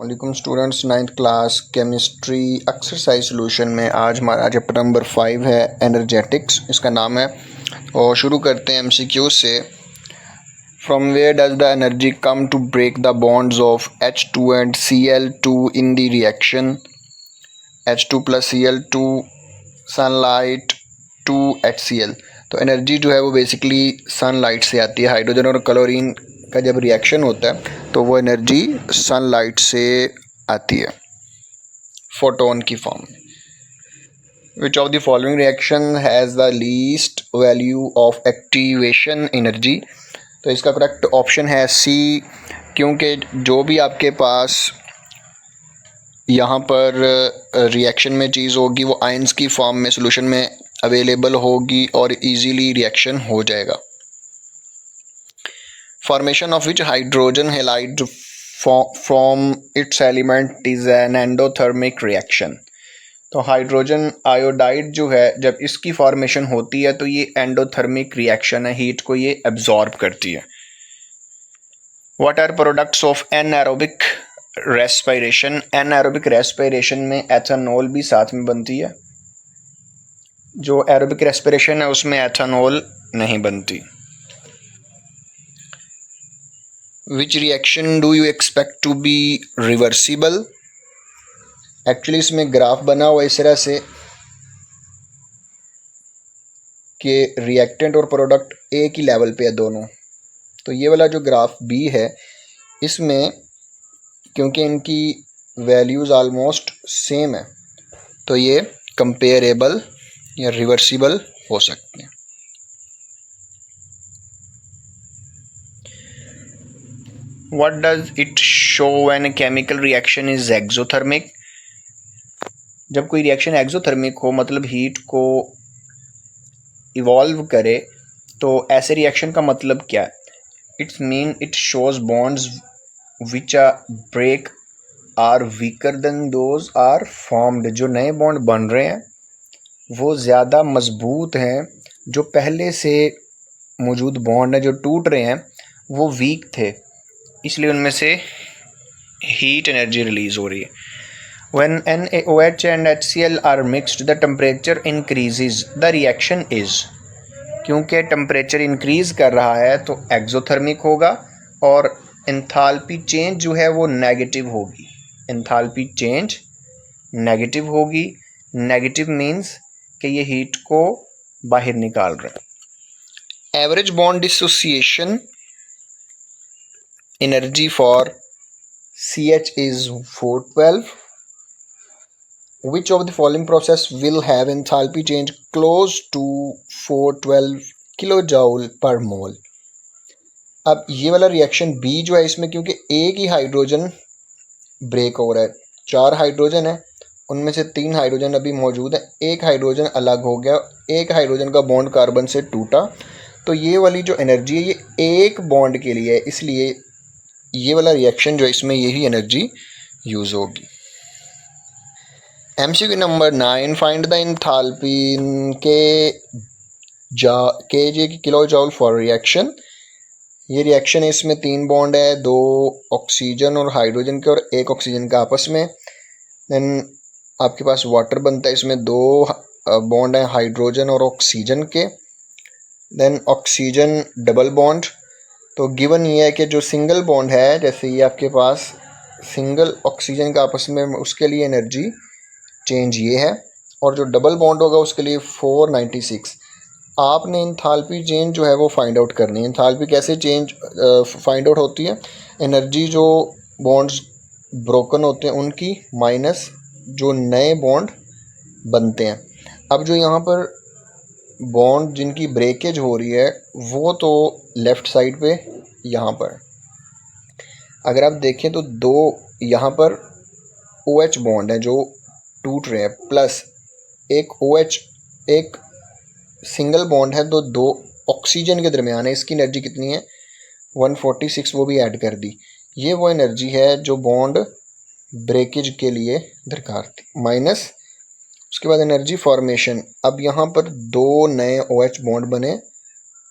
वालेकुम students, 9th class chemistry exercise solution में आज हमारा चैप्टर नंबर 5 है एनर्जेटिक्स, इसका नाम है। और शुरू करते हैं एमसीक्यू से। From where does the energy come to break the bonds of H2 and Cl2 in the reaction H2 + Cl2 sunlight 2 HCl। तो एनर्जी जो है वो बेसिकली सनलाइट से आती है। हाइड्रोजन और क्लोरीन का जब रिएक्शन होता है तो वो एनर्जी सनलाइट से आती है फोटोन की फॉर्म में। Which of the following reaction has the least value of activation energy. तो इसका करेक्ट ऑप्शन है सी, क्योंकि जो भी आपके पास यहाँ पर रिएक्शन में चीज़ होगी वो आयंस की फॉर्म में सॉल्यूशन में अवेलेबल होगी और इजीली रिएक्शन हो जाएगा। Formation of which hydrogen halide from its element is an endothermic reaction. तो हाइड्रोजन आयोडाइड जो है जब इसकी फॉर्मेशन होती है तो ये एंडोथर्मिक रिएक्शन है, हीट को ये एब्जॉर्ब करती है। What are products of anaerobic respiration. Anaerobic respiration में एथेनॉल भी साथ में बनती है, जो एरोबिक रेस्पिरेशन है उसमें एथेनॉल नहीं बनती। Which reaction do you expect to be reversible. Actually इसमें ग्राफ बना हुआ इस तरह से कि रिएक्टेंट और प्रोडक्ट एक ही लेवल पे है दोनों। तो ये वाला जो ग्राफ बी है इसमें क्योंकि इनकी वैल्यूज़ आलमोस्ट सेम है तो ये कंपेरेबल या रिवर्सिबल हो सकते हैं। What does it show when a chemical reaction is exothermic? जब कोई रिएक्शन एक्सोथर्मिक हो मतलब हीट को इवॉल्व करे तो ऐसे रिएक्शन का मतलब क्या है। It's mean it shows bonds which break are weaker than those are formed. जो नए बॉन्ड बन रहे हैं वो ज़्यादा मजबूत हैं, जो पहले से मौजूद बॉन्ड हैं जो टूट रहे हैं वो वीक थे, इसलिए उनमें से हीट एनर्जी रिलीज हो रही है। When NaOH and HCl are mixed, the temperature increases. The reaction is, क्योंकि टेम्परेचर इंक्रीज कर रहा है तो एक्सोथर्मिक होगा और एंथैल्पी चेंज जो है वो नेगेटिव होगी। एंथैल्पी चेंज नेगेटिव होगी। नेगेटिव मीन्स कि ये हीट को बाहर निकाल रहा है। Average bond dissociation energy for CH is 412. Which of the following process will have enthalpy change close to 412 kilojoule per mole? अब ये वाला रिएक्शन B जो है इसमें क्योंकि एक ही हाइड्रोजन ब्रेक हो रहा है, 4 हाइड्रोजन है उनमें से 3 हाइड्रोजन अभी मौजूद है, एक हाइड्रोजन अलग हो गया, एक हाइड्रोजन का बॉन्ड कार्बन से टूटा, तो ये वाली जो एनर्जी है ये एक बॉन्ड के लिए है, इसलिए ये वाला रिएक्शन जो है इसमें यही एनर्जी यूज़ होगी। MCQ number 9, find the enthalpy in kJ kilo joule for reaction. ये रिएक्शन है, इसमें 3 बॉन्ड है, 2 ऑक्सीजन और हाइड्रोजन के और 1 ऑक्सीजन का आपस में। देन आपके पास वाटर बनता है, इसमें 2 बॉन्ड हैं हाइड्रोजन और ऑक्सीजन के। Then oxygen double bond. तो गिवन ये है कि जो सिंगल बॉन्ड है, जैसे ये आपके पास सिंगल ऑक्सीजन का आपस में, उसके लिए एनर्जी चेंज ये है, और जो डबल बॉन्ड होगा उसके लिए 496। आपने एंथैल्पी चेंज जो है वो फाइंड आउट करनी है। एंथैल्पी कैसे चेंज फाइंड आउट होती है, एनर्जी जो बॉन्ड्स ब्रोकन होते हैं उनकी माइनस जो नए बॉन्ड बनते हैं। अब जो यहाँ पर बॉन्ड जिनकी ब्रेकेज हो रही है वो तो लेफ़्ट साइड पे यहाँ पर अगर आप देखें तो 2 यहाँ पर OH बॉन्ड है जो टूट रहे हैं, प्लस एक OH एक सिंगल बॉन्ड है तो 2 ऑक्सीजन के दरमियान है। इसकी एनर्जी कितनी है 146, वो भी ऐड कर दी। ये वो एनर्जी है जो बॉन्ड ब्रेकेज के लिए दरकार थी, माइनस उसके बाद एनर्जी फॉर्मेशन। अब यहाँ पर 2 नए OH बॉन्ड बने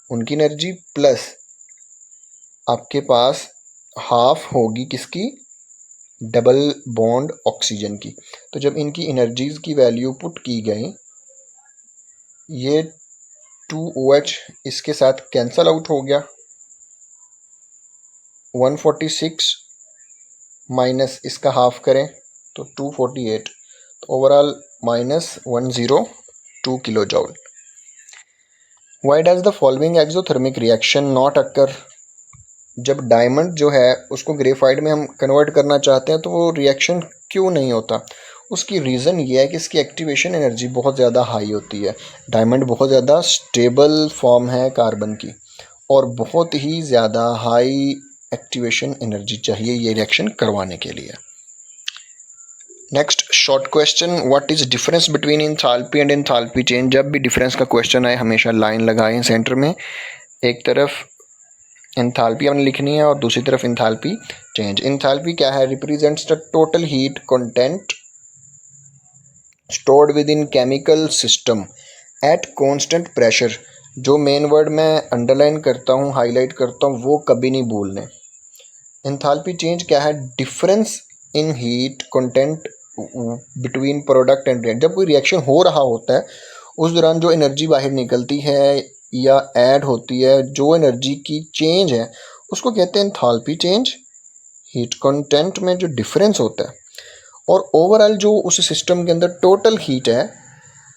उनकी एनर्जी, प्लस आपके पास हाफ होगी किसकी डबल बॉन्ड ऑक्सीजन की। तो जब इनकी एनर्जीज की वैल्यू पुट की गई, ये 2OH इसके साथ कैंसल आउट हो गया, 146 माइनस इसका हाफ करें तो 248, तो overall -102 kilo जॉल। Y does the following exothermic reaction not occur? जब डायमंड जो है उसको ग्रेफाइट में हम कन्वर्ट करना चाहते हैं तो वो रिएक्शन क्यों नहीं होता? उसकी रीज़न ये है कि इसकी एक्टिवेशन एनर्जी बहुत ज़्यादा हाई होती है। डायमंड बहुत ज़्यादा स्टेबल फॉर्म है कार्बन की, और बहुत ही ज़्यादा हाई एक्टिवेशन एनर्जी चाहिए ये रिएक्शन करवाने के लिए। Next short question, what is difference between enthalpy and enthalpy change? जब भी डिफरेंस का क्वेश्चन आए हमेशा लाइन लगाएं सेंटर में, एक तरफ एंथैल्पी हमने लिखनी है और दूसरी तरफ एंथैल्पी चेंज। एंथैल्पी क्या है? Represents the total heat content stored with in chemical system at constant pressure. जो मेन वर्ड मैं अंडरलाइन करता हूँ, हाईलाइट करता हूँ, वो कभी नहीं भूलने। एंथैल्पी चेंज क्या है? Difference in heat content between product and react. जब कोई रिएक्शन हो रहा होता है उस दौरान जो एनर्जी बाहर निकलती है या ऐड होती है, जो एनर्जी की चेंज है उसको कहते हैं एंथैल्पी चेंज। हीट कंटेंट में जो डिफरेंस होता है और ओवरऑल जो उस सिस्टम के अंदर टोटल हीट है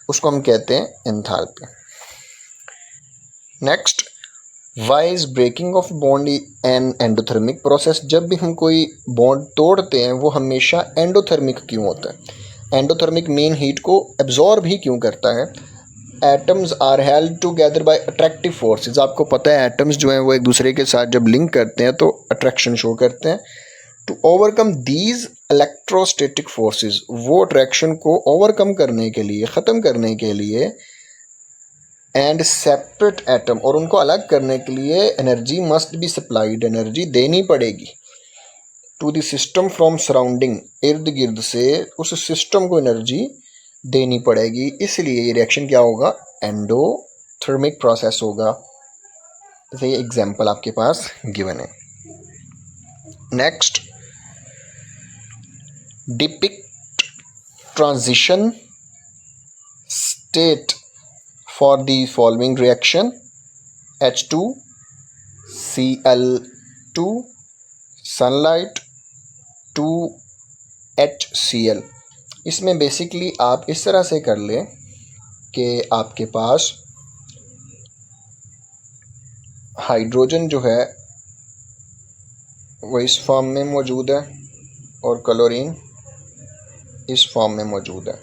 उसको हम कहते हैं enthalpy. Next, why is breaking of bond an endothermic process? जब भी हम कोई बॉन्ड तोड़ते हैं वो हमेशा एंडोथर्मिक क्यों होता है? एंडोथर्मिक मेन हीट को एब्जॉर्ब ही क्यों करता है? Atoms are held together by attractive forces. आपको पता है एटम्स जो हैं वो एक दूसरे के साथ जब लिंक करते हैं तो अट्रैक्शन शो करते हैं। To overcome these electrostatic forces, वो अट्रैक्शन को ओवरकम करने के लिए, ख़त्म करने के लिए, एंड सेपरेट एटम, और उनको अलग करने के लिए energy must be supplied, energy देनी पड़ेगी to the system from surrounding, इर्द गिर्द से उस सिस्टम को एनर्जी देनी पड़ेगी। इसलिए ये रिएक्शन क्या होगा? एंडोथर्मिक प्रोसेस होगा। जैसे ये एग्जांपल आपके पास गिवन है। Next, depict transition state for the following reaction H2Cl2 sunlight 2HCl। इसमें बेसिकली आप इस तरह से कर लें कि आपके पास हाइड्रोजन जो है वो इस फॉर्म में मौजूद है और क्लोरीन इस फॉर्म में मौजूद है।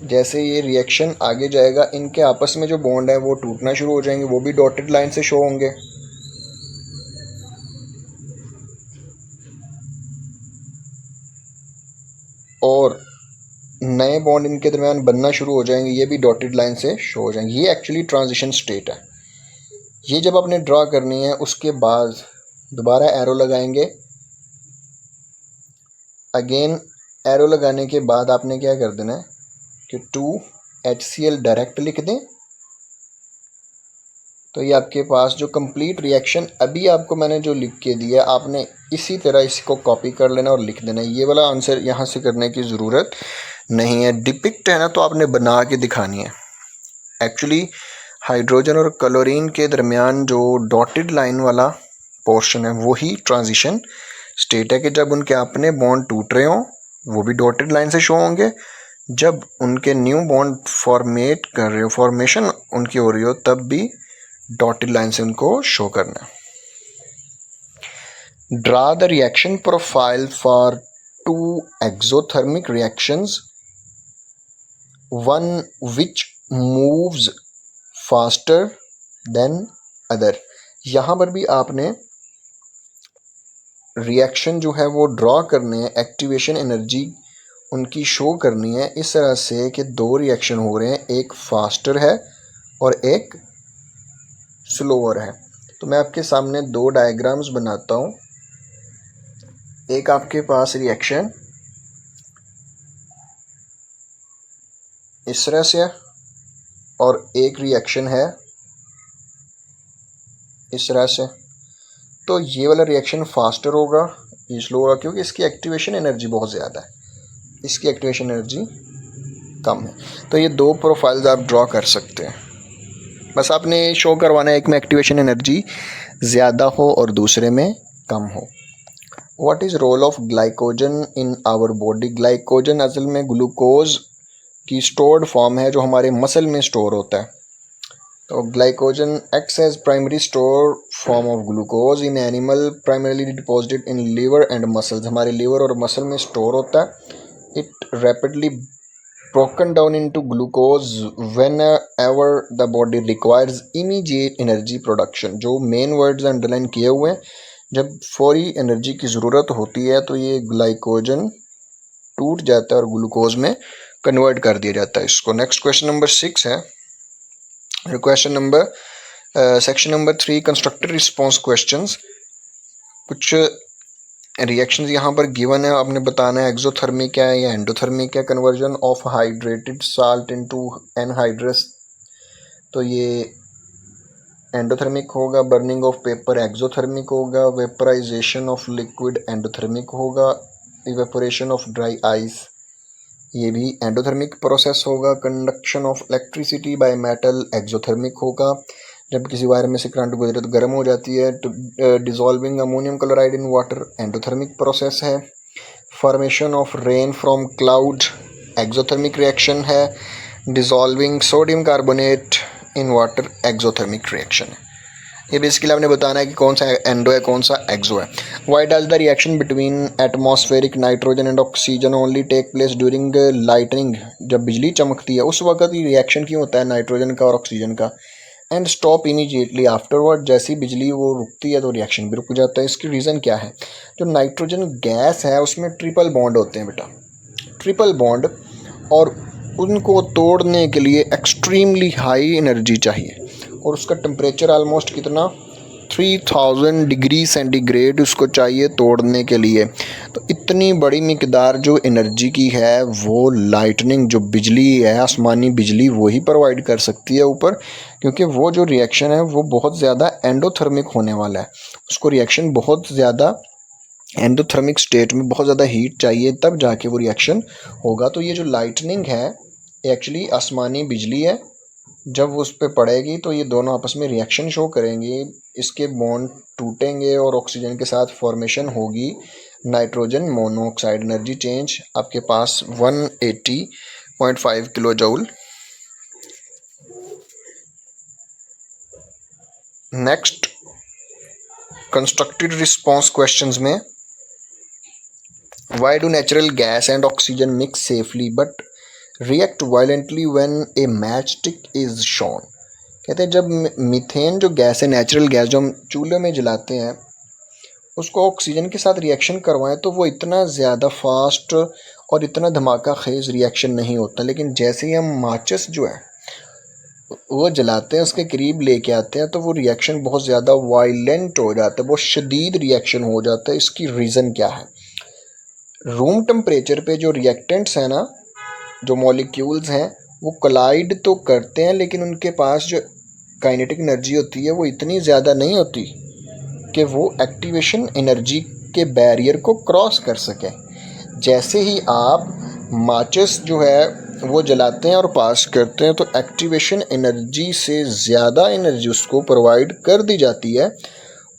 जैसे ये रिएक्शन आगे जाएगा इनके आपस में जो बॉन्ड है वो टूटना शुरू हो जाएंगे, वो भी डॉटेड लाइन से शो होंगे। और नए बॉन्ड इनके दरमियान बनना शुरू हो जाएंगे, ये भी डॉटेड लाइन से शो हो जाएंगे। ये एक्चुअली ट्रांजिशन स्टेट है। ये जब आपने ड्रा करनी है उसके बाद दोबारा एरो लगाएंगे। अगेन एरो लगाने के बाद आपने क्या कर देना है कि 2HCl डायरेक्ट लिख दें। तो ये आपके पास जो कंप्लीट रिएक्शन अभी आपको मैंने जो लिख के दिया, आपने इसी तरह इसको कॉपी कर लेना और लिख देना। ये वाला आंसर यहाँ से करने की ज़रूरत नहीं है। डिपिक्ट है ना, तो आपने बना के दिखानी है। एक्चुअली हाइड्रोजन और क्लोरीन के दरमियान जो डॉटेड लाइन वाला पोर्शन है वही ट्रांजिशन स्टेट है कि जब उनके अपने बॉन्ड टूट रहे हों वो भी डॉटेड लाइन से शो होंगे, जब उनके न्यू बॉन्ड फॉर्मेट कर रहे हो, फॉर्मेशन उनकी हो रही हो, तब भी डॉटेड लाइन से उनको शो करना है। Draw the reaction profile for 2 exothermic reactions, one which moves faster than other. यहाँ पर भी आपने रिएक्शन जो है वो ड्रॉ करने हैं, एक्टिवेशन एनर्जी उनकी शो करनी है इस तरह से कि दो रिएक्शन हो रहे हैं, एक फास्टर है और एक स्लोअर है। तो मैं आपके सामने दो डायग्राम्स बनाता हूँ। एक आपके पास रिएक्शन इस तरह से है और एक रिएक्शन है इस तरह से। तो ये वाला रिएक्शन फास्टर होगा, ये स्लो होगा क्योंकि इसकी एक्टिवेशन एनर्जी बहुत ज़्यादा है, इसकी एक्टिवेशन एनर्जी कम है। तो ये दो प्रोफाइल्स आप ड्रॉ कर सकते हैं, बस आपने शो करवाना है एक में एक्टिवेशन एनर्जी ज़्यादा हो और दूसरे में कम हो। What is role of glycogen in our body? Glycogen असल में ग्लूकोज की स्टोर्ड फॉर्म है जो हमारे मसल में स्टोर होता है। तो glycogen acts as primary store form of glucose in animal, primarily deposited in liver and muscles, हमारे लीवर और मसल में स्टोर होता है। It rapidly broken down into glucose whenever the body requires immediate energy production। जो main words underline किए हुए हैं, जब फौरी एनर्जी की ज़रूरत होती है तो ये ग्लाइकोजन टूट जाता है और ग्लूकोज में कन्वर्ट कर दिया जाता है इसको। नेक्स्ट क्वेश्चन नंबर 6 है, question number section number 3 constructive response questions. कुछ रिएक्शंस यहाँ पर गिवन है, आपने बताना है एक्सोथर्मिक है या एंडोथर्मिक है। Conversion of hydrated salt into anhydrous, तो ये एंडोथर्मिक होगा। बर्निंग ऑफ पेपर एक्सोथर्मिक होगा। वेपराइजेशन ऑफ लिक्विड एंडोथर्मिक होगा। इवेपोरेशन ऑफ ड्राई आइस, ये भी एंडोथर्मिक प्रोसेस होगा। Conduction of electricity by metal exothermic होगा, जब किसी वायर में से करंट गुजरे तो गर्म हो जाती है। Dissolving ammonium chloride in water endothermic process है। Formation of rain from cloud exothermic reaction है। Dissolving sodium carbonate in water exothermic reaction है। ये बेसिकली आपने बताना है कि कौन सा एंडो है कौन सा एक्सो है। Why does the reaction between atmospheric nitrogen and oxygen only take place during lightning, जब बिजली चमकती है उस वक्त ही रिएक्शन क्यों होता है नाइट्रोजन का और ऑक्सीजन का। एंड स्टॉप इमीडिएटली आफ्टरवर्ड, जैसी बिजली वो रुकती है तो रिएक्शन भी रुक जाता है। इसकी रीज़न क्या है? जो नाइट्रोजन गैस है उसमें ट्रिपल बॉन्ड होते हैं बेटा, ट्रिपल बॉन्ड, और उनको तोड़ने के लिए एक्सट्रीमली हाई एनर्जी चाहिए और उसका टेम्परेचर ऑलमोस्ट कितना 3000 डिग्री सेंटीग्रेड उसको चाहिए तोड़ने के लिए। तो इतनी बड़ी मिकदार जो एनर्जी की है वो लाइटनिंग, जो बिजली है आसमानी बिजली, वो ही प्रोवाइड कर सकती है ऊपर, क्योंकि वो जो रिएक्शन है वो बहुत ज़्यादा एंडोथर्मिक होने वाला है। उसको रिएक्शन बहुत ज़्यादा एंडोथर्मिक स्टेट में बहुत ज़्यादा हीट चाहिए तब जाके वो रिएक्शन होगा। तो ये जो लाइटनिंग है एक्चुअली आसमानी बिजली है, जब वो उस पर पड़ेगी तो ये दोनों आपस में रिएक्शन शो करेंगे, इसके बॉन्ड टूटेंगे और ऑक्सीजन के साथ फॉर्मेशन होगी नाइट्रोजन मोनोऑक्साइड। एनर्जी चेंज आपके पास 180.5 kilo joule. Next constructed response questions में, why do natural gas and oxygen mix safely but react violently when a match stick is shown. कहते हैं जब मीथेन जो गैस है, नेचुरल गैस जो हम चूल्हे में जलाते हैं, उसको ऑक्सीजन के साथ रिएक्शन करवाएं तो वो इतना ज़्यादा फास्ट और इतना धमाका खेज रिएक्शन नहीं होता। लेकिन जैसे ही हम माचिस जो है वो जलाते हैं, उसके करीब लेके आते हैं, तो वो रिएक्शन बहुत ज़्यादा वायलेंट हो जाता है, बहुत शदीद रिएक्शन हो जाता है। इसकी रीज़न क्या है? रूम टेम्परेचर पे जो रिएक्टेंट्स हैं ना, जो मॉलिक्यूल्स हैं, वो कोलाइड तो करते हैं लेकिन उनके पास जो काइनेटिक एनर्जी होती है वो इतनी ज़्यादा नहीं होती कि वो एक्टिवेशन एनर्जी के बैरियर को क्रॉस कर सकें। जैसे ही आप माचिस जो है वो जलाते हैं और पास करते हैं तो एक्टिवेशन एनर्जी से ज़्यादा एनर्जी उसको प्रोवाइड कर दी जाती है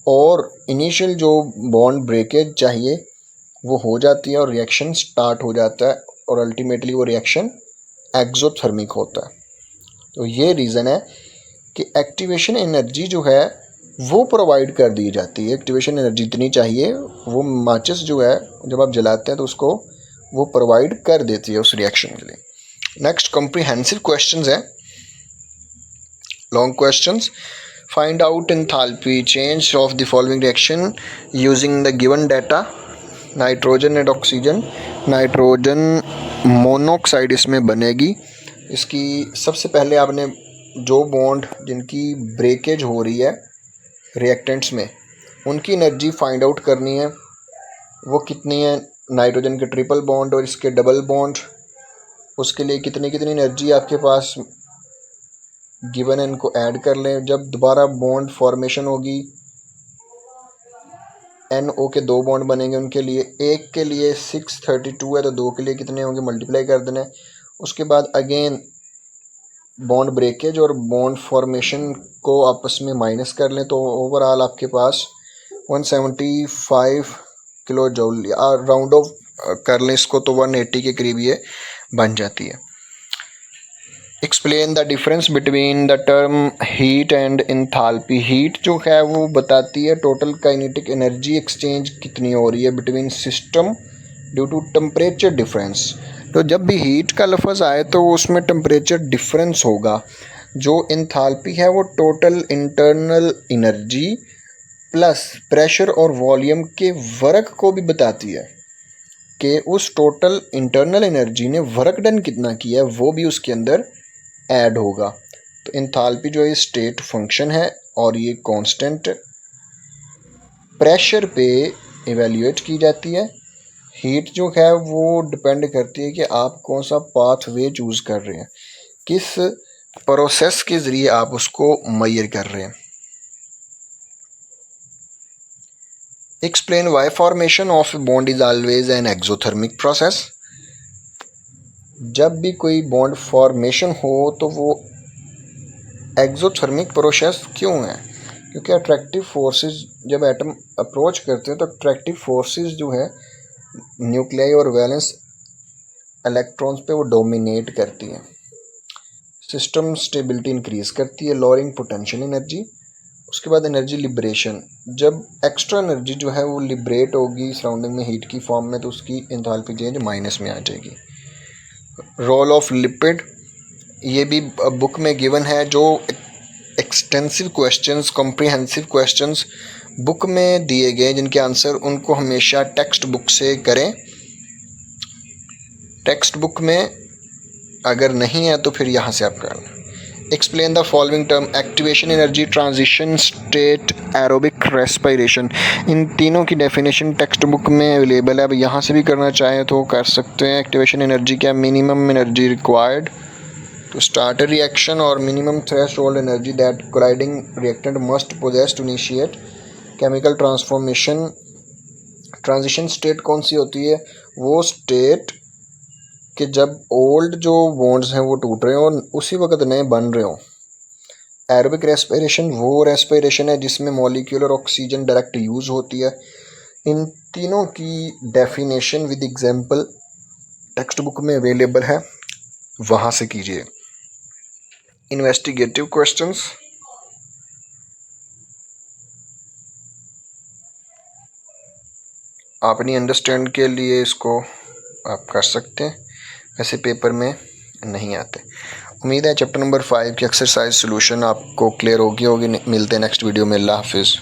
और इनिशियल जो बॉन्ड ब्रेकेज चाहिए वो हो जाती है और रिएक्शन स्टार्ट हो जाता है और अल्टीमेटली वो रिएक्शन एक्सोथर्मिक होता है। तो ये रीज़न है कि एक्टिवेशन एनर्जी जो है वो प्रोवाइड कर दी जाती है। एक्टिवेशन एनर्जी इतनी चाहिए वो माचिस जो है जब आप जलाते हैं तो उसको वो प्रोवाइड कर देती है उस रिएक्शन के लिए। नेक्स्ट कॉम्प्रिहेंसिव क्वेश्चंस है, long questions. Find out enthalpy change of the following reaction using the given data. Nitrogen and oxygen, nitrogen monoxide इसमें बनेगी। इसकी सबसे पहले आपने जो बॉन्ड जिनकी ब्रेकेज हो रही है रिएक्टेंट्स में, उनकी एनर्जी फाइंड आउट करनी है। वो कितनी है? नाइट्रोजन के ट्रिपल बॉन्ड और इसके डबल बॉन्ड, उसके लिए कितनी कितनी एनर्जी आपके पास गिवन है, इनको ऐड कर लें। जब दोबारा बॉन्ड फॉर्मेशन होगी NO के 2 बॉन्ड बनेंगे, उनके लिए एक के लिए 632 है तो 2 के लिए कितने होंगे, मल्टीप्लाई कर देना है। उसके बाद अगेन बॉन्ड ब्रेकेज और बॉन्ड फॉर्मेशन को आपस में माइनस कर लें तो ओवरऑल आपके पास 175 किलो जूल, राउंड ऑफ कर लें इसको तो 180 के करीब ये बन जाती है। Explain the difference between the term heat and enthalpy. Heat जो है वो बताती है टोटल काइनेटिक एनर्जी एक्सचेंज कितनी हो रही है between system due to temperature difference. तो जब भी हीट का लफ्ज़ आए तो उसमें टेम्परेचर डिफरेंस होगा। जो इंथाल्पी है वो total internal energy plus pressure और वॉल्यूम के वर्क को भी बताती है कि उस टोटल इंटरनल एनर्जी ने वर्क डन कितना किया है वो भी उसके अंदर ऐड होगा। तो इंथाल्पी जो है स्टेट फंक्शन है और ये कांस्टेंट प्रेशर पे इवेल्युएट की जाती है। हीट जो है वो डिपेंड करती है कि आप कौन सा पाथवे चूज़ कर रहे हैं, किस प्रोसेस के ज़रिए आप उसको मेजर कर रहे हैं। Explain why formation of bond is always an exothermic process. जब भी कोई बॉन्ड फॉर्मेशन हो तो वो एक्सोथर्मिक प्रोसेस क्यों है, क्योंकि अट्रैक्टिव फोर्सेस जब एटम अप्रोच करते हैं तो अट्रैक्टिव फोर्सेस जो है न्यूक्लियाई और वैलेंस इलेक्ट्रॉन्स पे वो डोमिनेट करती हैं। सिस्टम स्टेबिलिटी इंक्रीज करती है, लोअरिंग पोटेंशियल एनर्जी। उसके बाद एनर्जी लिबरेशन, जब एक्स्ट्रा एनर्जी जो है वो लिबरेट होगी सराउंडिंग में हीट की फॉर्म में तो उसकी एंथैल्पी चेंज माइनस में आ जाएगी। रोल ऑफ लिपिड, ये भी बुक में गिवन है। जो extensive questions, comprehensive questions book में दिए गए जिनके आंसर उनको हमेशा टेक्स्ट बुक से करें। टेक्स्ट बुक में अगर नहीं है तो फिर यहाँ से आप कर लें। Explain the following term, activation energy, transition state, aerobic respiration. इन तीनों की डेफिनेशन टेक्स्ट बुक में अवेलेबल है। अब यहाँ से भी करना चाहें तो कर सकते हैं। एक्टिवेशन एनर्जी क्या, minimum energy required to start a reaction और minimum threshold energy that colliding reactant must possess to initiate chemical transformation. Transition state कौन सी होती है, वो स्टेट कि जब ओल्ड जो बॉन्ड्स हैं वो टूट रहे हो और उसी वक्त नए बन रहे हो। एरोबिक रेस्पिरेशन वो रेस्पिरेशन है जिसमें मॉलिक्यूलर ऑक्सीजन डायरेक्ट यूज़ होती है। इन तीनों की definition with example text book में अवेलेबल है, वहाँ से कीजिए। इन्वेस्टिगेटिव क्वेश्चंस, अपनी अंडरस्टैंड के लिए इसको आप कर सकते हैं, वैसे पेपर में नहीं आते। उम्मीद है चैप्टर नंबर 5 की एक्सरसाइज सॉल्यूशन आपको क्लियर होगी। मिलते हैं नेक्स्ट वीडियो में। अल्लाह हाफिज़।